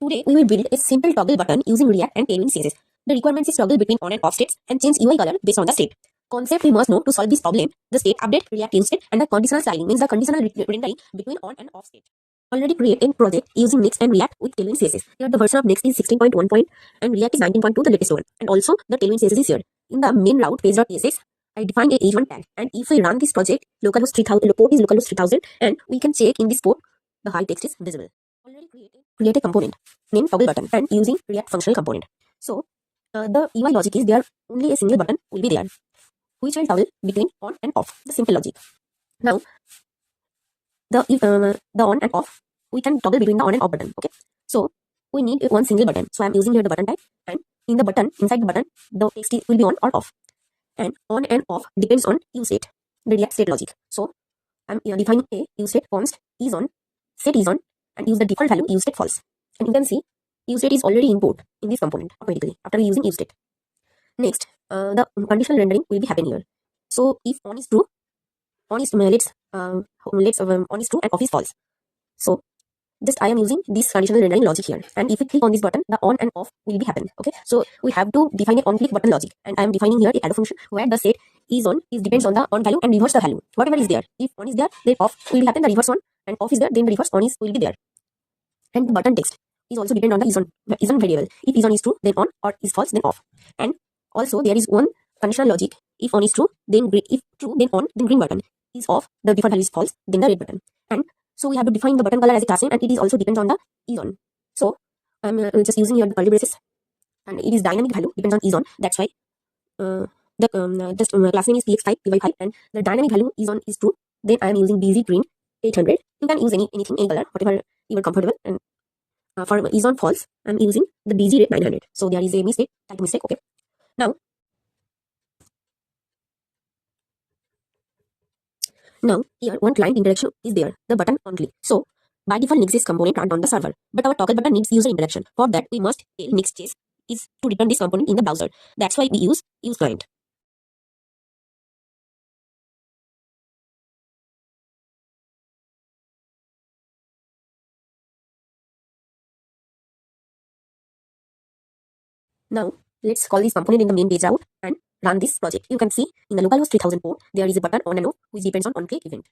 Today, we will build a simple toggle button using React and Tailwind CSS. The requirements is toggle between on and off states and change UI color based on the state. Concept we must know to solve this problem: the state update, React use state, and the conditional styling means the conditional rendering between on and off state. Already create a project using Next and React with Tailwind CSS. Here the version of Next is 16.1 and React is 19.2, the latest one. And also the Tailwind CSS is here. In the main route page.css, I define a h1 tag, and if we run this project, localhost 3000, port is localhost 3000, and we can check in this port the high text is visible. Already create a component named toggle button and using React functional component. So the UI logic is there only a single button will be there, which will toggle between on and off. The simple logic. Now the on and off, we can toggle between the on and off button. Okay, so we need one single button. So I'm using here the button type, and in the button, inside the button, the text will be on or off, and on and off depends on use state, the React state logic. So I'm defining a use state const is on, set is on, and use the default value use state false. And you can see use state is already import in this component automatically after using use state. Next, the conditional rendering will be happen here. So if on is true, on is on is true and off is false. So just I am using this conditional rendering logic here, and if we click on this button, the on and off will be happen. Okay, so we have to define a on click button logic, and I am defining here a arrow function where the set is on is depends on the on value and reverse the value whatever is there. If on is there, then off will happen the reverse on, and off is there, then the reverse on is will be there. And the button text is also depend on the is on variable. If is on is true, then on, or is false, then off. And also there is one conditional logic: if on is true, then green; if true, then on, then green button. Is off, the default value is false, then the red button. And so we have to define the button color as a class name, and it is also depends on the is on. So I'm just using here the curly braces, and it is dynamic value depends on is on. That's why the class name is px5 py5, and the dynamic value is on is true. Then I am using bz green 800. You can use anything, any color, whatever you are comfortable. And for is on false, I'm using the bz red 900. So there is a mistake, type mistake. Okay. Now here one client interaction is there, the button on click. So by default Next.js component run on the server, but our toggle button needs user interaction. For that we must tell Next.js is to return this component in the browser. That's why we use client. Now let's call this component in the main page route and run this project. You can see in the localhost 3000 port there is a button on and off which depends on click event.